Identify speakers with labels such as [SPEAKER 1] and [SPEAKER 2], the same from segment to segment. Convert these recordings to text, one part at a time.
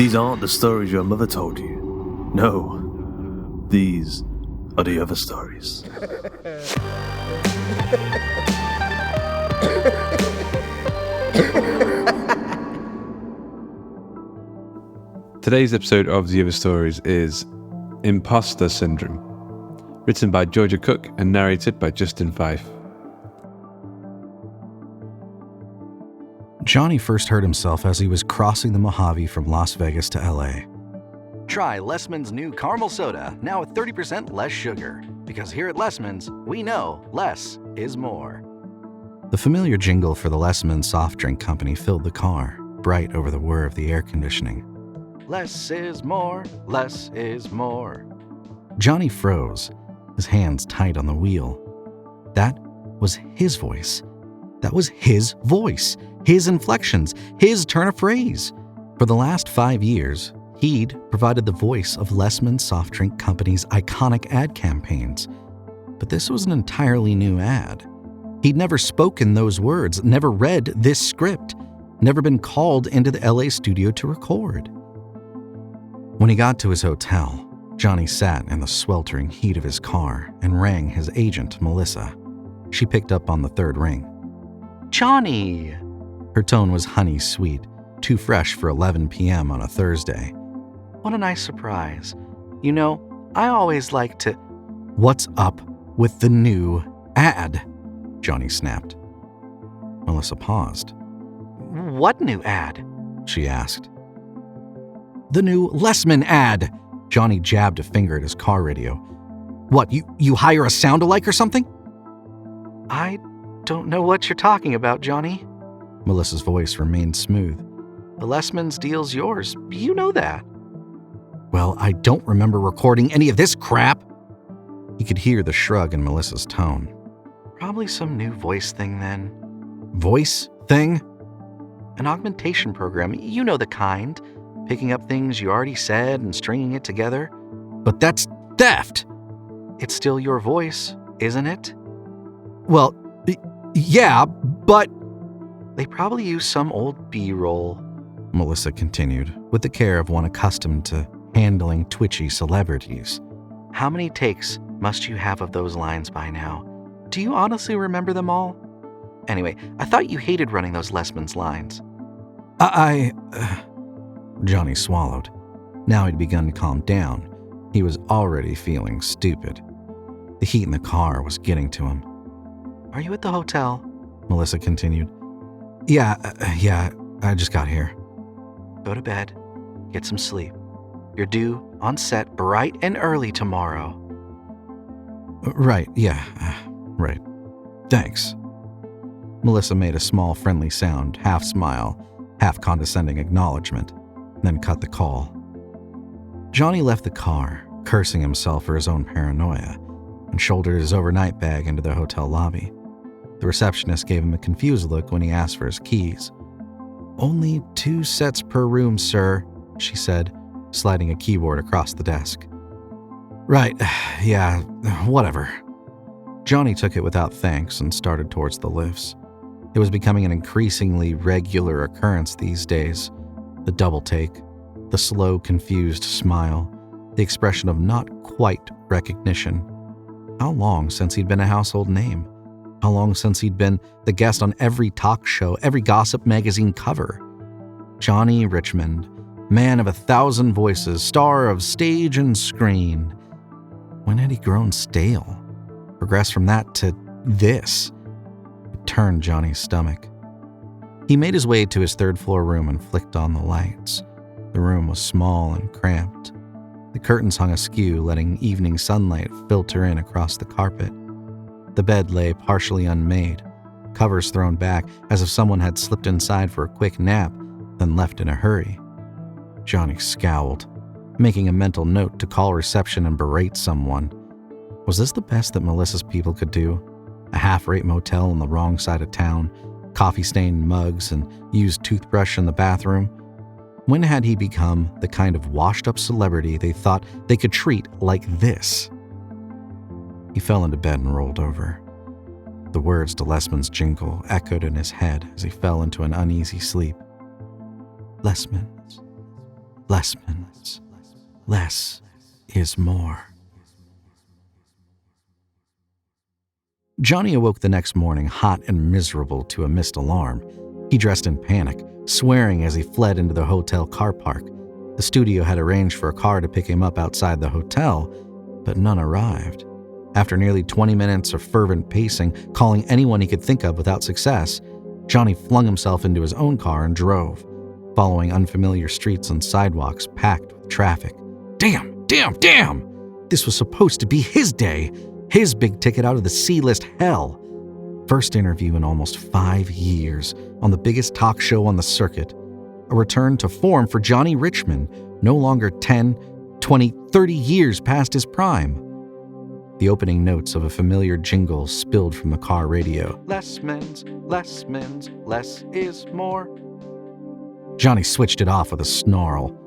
[SPEAKER 1] These aren't the stories your mother told you. No, these are the other stories.
[SPEAKER 2] Today's episode of The Other Stories is Imposter Syndrome, written by Georgia Cook and narrated by Justin Fife.
[SPEAKER 3] Johnny first heard himself as he was crossing the Mojave from Las Vegas to LA.
[SPEAKER 4] Try Lessman's new caramel soda, now with 30% less sugar. Because here at Lessman's, we know less is more.
[SPEAKER 3] The familiar jingle for the Lessman soft drink company filled the car, bright over the whir of the air conditioning.
[SPEAKER 4] Less is more, less is more.
[SPEAKER 3] Johnny froze, his hands tight on the wheel. That was his voice. That was his voice, his inflections, his turn of phrase. For the last 5 years, he'd provided the voice of Lessman Soft Drink Company's iconic ad campaigns. But this was an entirely new ad. He'd never spoken those words, never read this script, never been called into the LA studio to record. When he got to his hotel, Johnny sat in the sweltering heat of his car and rang his agent, Melissa. She picked up on the third ring.
[SPEAKER 4] Johnny!
[SPEAKER 3] Her tone was honey-sweet, too fresh for 11 p.m. on a Thursday.
[SPEAKER 4] What a nice surprise. You know, I always like to...
[SPEAKER 3] What's up with the new ad? Johnny snapped. Melissa paused.
[SPEAKER 4] What new ad?
[SPEAKER 3] She asked. The new Lessman ad. Johnny jabbed a finger at his car radio. What, you hire a sound-alike or something?
[SPEAKER 4] I don't know what you're talking about, Johnny.
[SPEAKER 3] Melissa's voice remained smooth.
[SPEAKER 4] The Lessman's deal's yours. You know that.
[SPEAKER 3] Well, I don't remember recording any of this crap. He could hear the shrug in Melissa's tone.
[SPEAKER 4] Probably some new voice thing then.
[SPEAKER 3] Voice thing?
[SPEAKER 4] An augmentation program. You know the kind. Picking up things you already said and stringing it together.
[SPEAKER 3] But that's theft.
[SPEAKER 4] It's still your voice, isn't it?
[SPEAKER 3] Well, yeah, but...
[SPEAKER 4] They probably use some old B-roll,
[SPEAKER 3] Melissa continued, with the care of one accustomed to handling twitchy celebrities.
[SPEAKER 4] How many takes must you have of those lines by now? Do you honestly remember them all? Anyway, I thought you hated running those Lessman's lines.
[SPEAKER 3] Johnny swallowed. Now he'd begun to calm down. He was already feeling stupid. The heat in the car was getting to him.
[SPEAKER 4] Are you at the hotel?
[SPEAKER 3] Melissa continued. Yeah, I just got here.
[SPEAKER 4] Go to bed. Get some sleep. You're due on set bright and early tomorrow.
[SPEAKER 3] Right, yeah, right. Thanks. Melissa made a small friendly sound, half smile, half condescending acknowledgement, then cut the call. Johnny left the car, cursing himself for his own paranoia, and shouldered his overnight bag into the hotel lobby. The receptionist gave him a confused look when he asked for his keys. Only 2 sets per room, sir, she said, sliding a keyboard across the desk. Right, yeah, whatever. Johnny took it without thanks and started towards the lifts. It was becoming an increasingly regular occurrence these days. The double take, the slow, confused smile, the expression of not quite recognition. How long since he'd been a household name? How long since he'd been the guest on every talk show, every gossip magazine cover? Johnny Richmond, man of 1,000 voices, star of stage and screen. When had he grown stale? Progressed from that to this? It turned Johnny's stomach. He made his way to his third-floor room and flicked on the lights. The room was small and cramped. The curtains hung askew, letting evening sunlight filter in across the carpet. The bed lay partially unmade, covers thrown back as if someone had slipped inside for a quick nap, then left in a hurry. Johnny scowled, making a mental note to call reception and berate someone. Was this the best that Melissa's people could do? A half-rate motel on the wrong side of town, coffee-stained mugs, and used toothbrush in the bathroom? When had he become the kind of washed-up celebrity they thought they could treat like this? He fell into bed and rolled over. The words to Lessman's jingle echoed in his head as he fell into an uneasy sleep. Lessman's, Lessmans. Less is more. Johnny awoke the next morning hot and miserable to a missed alarm. He dressed in panic, swearing as he fled into the hotel car park. The studio had arranged for a car to pick him up outside the hotel, but none arrived. After nearly 20 minutes of fervent pacing, calling anyone he could think of without success, Johnny flung himself into his own car and drove, following unfamiliar streets and sidewalks packed with traffic. Damn! This was supposed to be his day, his big ticket out of the C-list hell. First interview in almost 5 years on the biggest talk show on the circuit. A return to form for Johnny Richmond, no longer 10, 20, 30 years past his prime. The opening notes of a familiar jingle spilled from the car radio. Lessmans, less is more. Johnny switched it off with a snarl.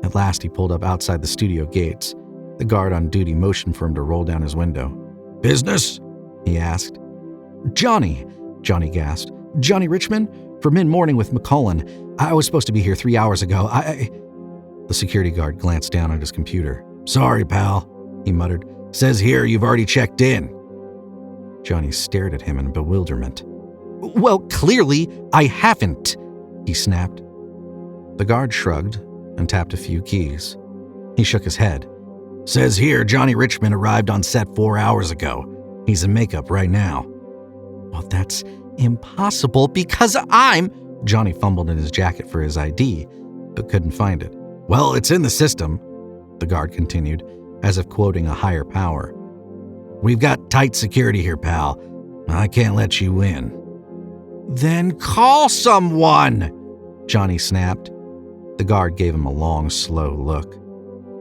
[SPEAKER 3] At last he pulled up outside the studio gates. The guard on duty motioned for him to roll down his window. "Business?" he asked. Johnny gasped. "Johnny Richmond? For mid-morning with McCullen. I was supposed to be here 3 hours ago. The security guard glanced down at his computer. "Sorry, pal," he muttered. "Says here you've already checked in." Johnny stared at him in bewilderment. "Well, clearly I haven't," he snapped. The guard shrugged and tapped a few keys. He shook his head. "Says here Johnny Richmond arrived on set 4 hours ago. He's in makeup right now." "Well, that's impossible because Johnny fumbled in his jacket for his ID, but couldn't find it. "Well, it's in the system," the guard continued, as if quoting a higher power. "We've got tight security here, pal. I can't let you in." "Then call someone!" Johnny snapped. The guard gave him a long, slow look.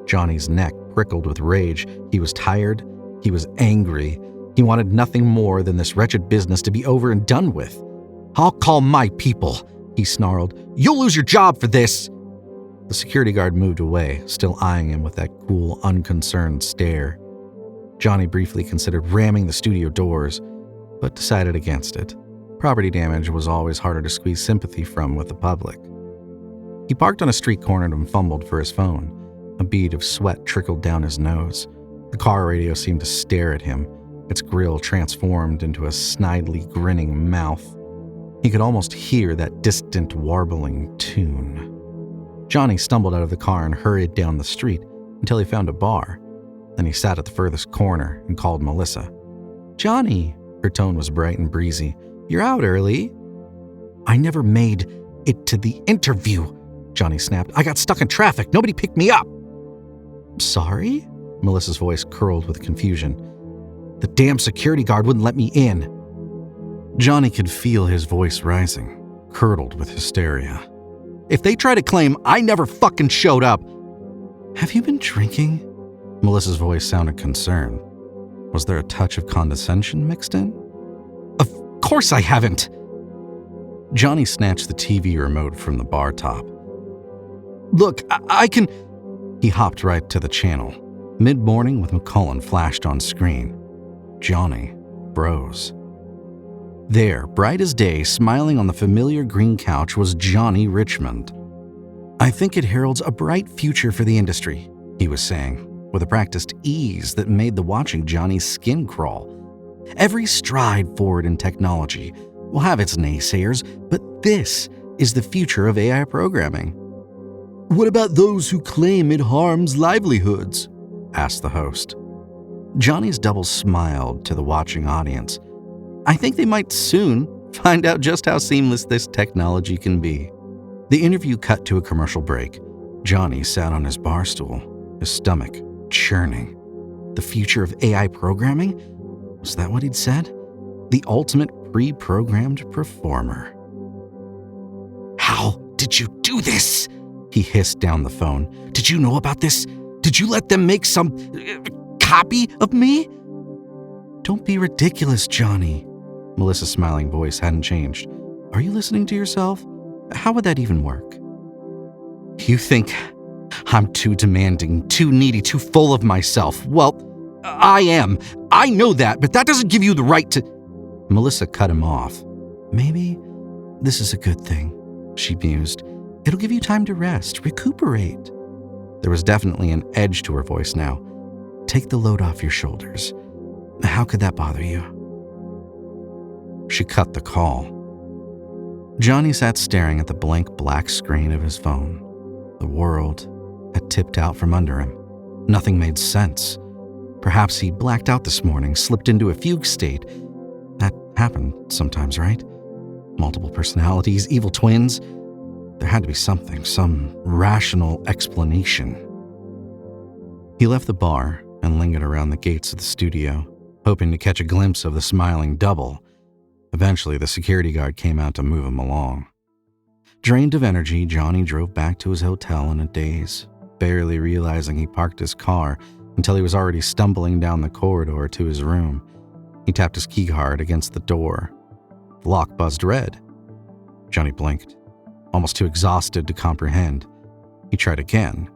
[SPEAKER 3] Johnny's neck prickled with rage. He was tired. He was angry. He wanted nothing more than this wretched business to be over and done with. "I'll call my people," he snarled. "You'll lose your job for this." The security guard moved away, still eyeing him with that cool, unconcerned stare. Johnny briefly considered ramming the studio doors, but decided against it. Property damage was always harder to squeeze sympathy from with the public. He parked on a street corner and fumbled for his phone. A bead of sweat trickled down his nose. The car radio seemed to stare at him, its grill transformed into a snidely grinning mouth. He could almost hear that distant warbling tune. Johnny stumbled out of the car and hurried down the street until he found a bar. Then he sat at the furthest corner and called Melissa. "Johnny," her tone was bright and breezy, "you're out early." "I never made it to the interview," Johnny snapped. "I got stuck in traffic. Nobody picked me up." "Sorry?" Melissa's voice curled with confusion. "The damn security guard wouldn't let me in." Johnny could feel his voice rising, curdled with hysteria. "If they try to claim I never fucking showed up..." "Have you been drinking?" Melissa's voice sounded concerned. Was there a touch of condescension mixed in? "Of course I haven't." Johnny snatched the TV remote from the bar top. "Look, I can..." He hopped right to the channel. Mid-morning with McCullen flashed on screen. Johnny froze. There, bright as day, smiling on the familiar green couch, was Johnny Richmond. "I think it heralds a bright future for the industry," he was saying, with a practiced ease that made the watching Johnny's skin crawl. "Every stride forward in technology will have its naysayers, but this is the future of AI programming." "What about those who claim it harms livelihoods?" asked the host. Johnny's double smiled to the watching audience. "I think they might soon find out just how seamless this technology can be." The interview cut to a commercial break. Johnny sat on his bar stool, his stomach churning. The future of AI programming? Was that what he'd said? The ultimate pre-programmed performer. "How did you do this?" he hissed down the phone. "Did you know about this? Did you let them make some copy of me?" "Don't be ridiculous, Johnny." Melissa's smiling voice hadn't changed. "Are you listening to yourself? How would that even work?" "You think I'm too demanding, too needy, too full of myself? Well, I am. I know that, but that doesn't give you the right to..." Melissa cut him off. "Maybe this is a good thing," she mused. It'll give you time to rest, recuperate. There was definitely an edge to her voice now. Take the load off your shoulders. How could that bother you? She cut the call. Johnny sat staring at the blank black screen of his phone. The world had tipped out from under him. Nothing made sense. Perhaps he blacked out this morning, slipped into a fugue state. That happened sometimes, right? Multiple personalities, evil twins. There had to be something, some rational explanation. He left the bar and lingered around the gates of the studio, hoping to catch a glimpse of the smiling double. Eventually, the security guard came out to move him along. Drained of energy, Johnny drove back to his hotel in a daze, barely realizing he parked his car until he was already stumbling down the corridor to his room. He tapped his keycard against the door. The lock buzzed red. Johnny blinked, almost too exhausted to comprehend. He tried again.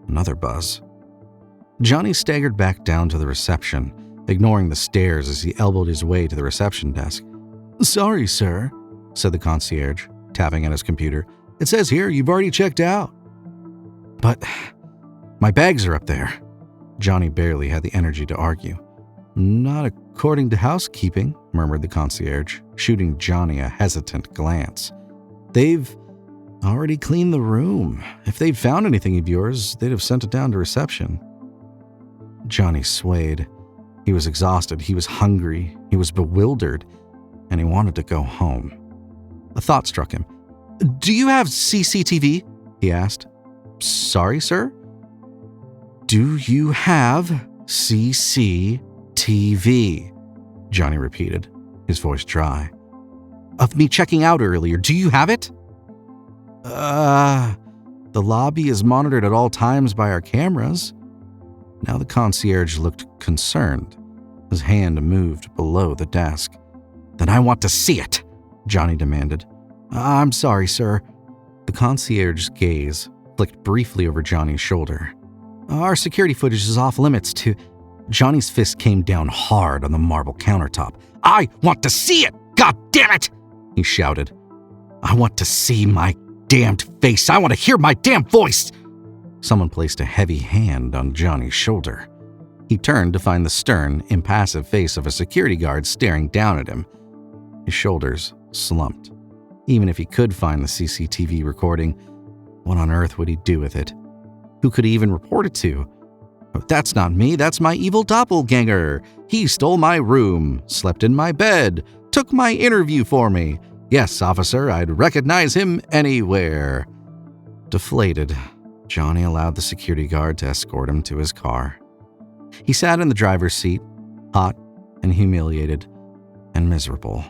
[SPEAKER 3] Another buzz. Johnny staggered back down to the reception, ignoring the stairs as he elbowed his way to the reception desk. "Sorry, sir," said the concierge, tapping at his computer. "It says here you've already checked out." "But my bags are up there." Johnny barely had the energy to argue. "Not according to housekeeping," murmured the concierge, shooting Johnny a hesitant glance. "They've already cleaned the room. If they'd found anything of yours, they'd have sent it down to reception." Johnny swayed. He was exhausted, he was hungry, he was bewildered, and he wanted to go home. A thought struck him. "Do you have CCTV?" he asked. "Sorry, sir?" "Do you have CCTV?" Johnny repeated, his voice dry. "Of me checking out earlier, do you have it?" The lobby is monitored at all times by our cameras." Now the concierge looked concerned. His hand moved below the desk. "Then I want to see it," Johnny demanded. "I'm sorry, sir." The concierge's gaze flicked briefly over Johnny's shoulder. "Our security footage is off limits to..." Johnny's fist came down hard on the marble countertop. "I want to see it! God damn it!" he shouted. "I want to see my damned face! I want to hear my damn voice!" Someone placed a heavy hand on Johnny's shoulder. He turned to find the stern, impassive face of a security guard staring down at him. His shoulders slumped. Even if he could find the CCTV recording, what on earth would he do with it? Who could he even report it to? "That's not me, that's my evil doppelganger. He stole my room, slept in my bed, took my interview for me. Yes, officer, I'd recognize him anywhere." Deflated, Johnny allowed the security guard to escort him to his car. He sat in the driver's seat, hot and humiliated and miserable,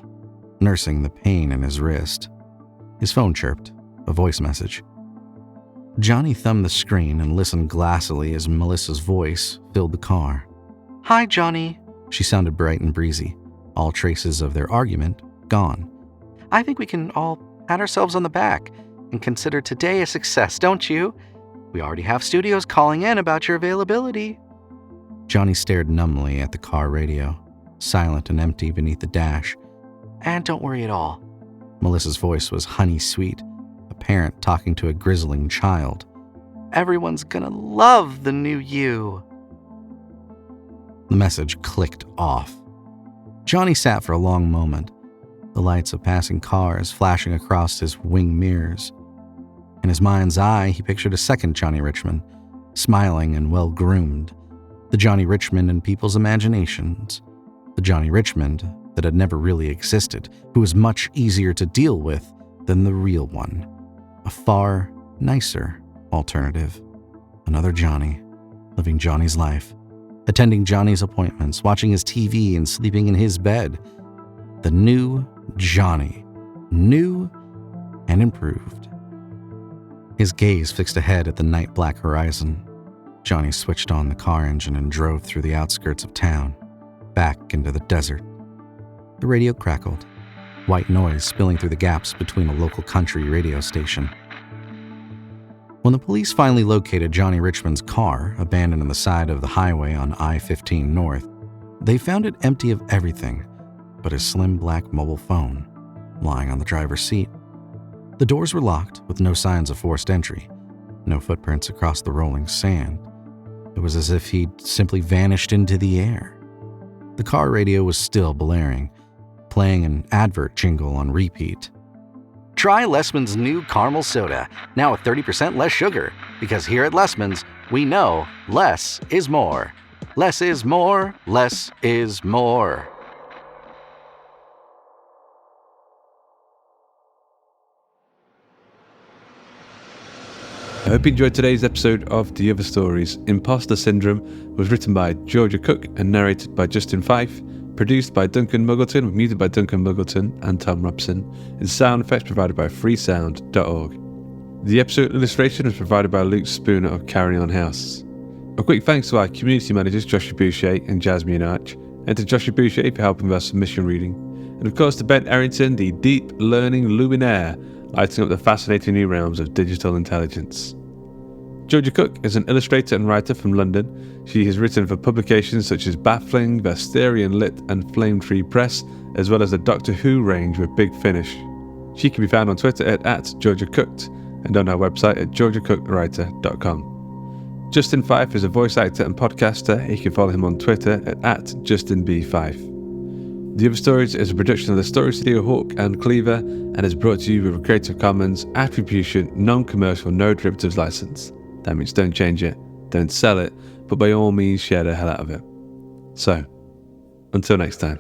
[SPEAKER 3] nursing the pain in his wrist. His phone chirped, a voice message. Johnny thumbed the screen and listened glassily as Melissa's voice filled the car. "Hi, Johnny." She sounded bright and breezy, all traces of their argument gone. "I think we can all pat ourselves on the back and consider today a success, don't you? We already have studios calling in about your availability." Johnny stared numbly at the car radio, silent and empty beneath the dash. "And don't worry at all." Melissa's voice was honey-sweet, a parent talking to a grizzling child. "Everyone's gonna love the new you." The message clicked off. Johnny sat for a long moment, the lights of passing cars flashing across his wing mirrors. In his mind's eye, he pictured a second Johnny Richmond, smiling and well-groomed. The Johnny Richmond in people's imaginations. The Johnny Richmond that had never really existed, who was much easier to deal with than the real one. A far nicer alternative. Another Johnny, living Johnny's life, attending Johnny's appointments, watching his TV and sleeping in his bed. The new Johnny, new and improved. His gaze fixed ahead at the night-black horizon. Johnny switched on the car engine and drove through the outskirts of town, back into the desert. The radio crackled, white noise spilling through the gaps between a local country radio station. When the police finally located Johnny Richmond's car, abandoned on the side of the highway on I-15 North, they found it empty of everything but his slim black mobile phone lying on the driver's seat. The doors were locked, with no signs of forced entry, no footprints across the rolling sand. It was as if he'd simply vanished into the air. The car radio was still blaring, playing an advert jingle on repeat.
[SPEAKER 4] Try Lessman's new caramel soda, now with 30% less sugar, because here at Lessman's, we know less is more. Less is more, less is more.
[SPEAKER 2] I hope you enjoyed today's episode of The Other Stories. Imposter Syndrome was written by Georgia Cook and narrated by Justin Fife, produced by Duncan Muggleton, with music by Duncan Muggleton and Tom Robson, and sound effects provided by freesound.org. The episode illustration was provided by Luke Spooner of Carrying On House. A quick thanks to our community managers Joshua Boucher and Jasmine Arch, and to Joshua Boucher for helping with our submission reading, and of course to Ben Errington, the Deep Learning Luminaire, lighting up the fascinating new realms of digital intelligence. Georgia Cook is an illustrator and writer from London. She has written for publications such as Baffling, Vesterian Lit and Flame Tree Press, as well as the Doctor Who range with Big Finish. She can be found on Twitter at GeorgiaCooked and on our website at georgiacookwriter.com. Justin Fife is a voice actor and podcaster. You can follow him on Twitter at JustinB5. The Other Stories is a production of the Story Studio Hawk and Cleaver and is brought to you with a Creative Commons Attribution Non-Commercial No Derivatives license. That means don't change it, don't sell it, but by all means share the hell out of it. So, until next time.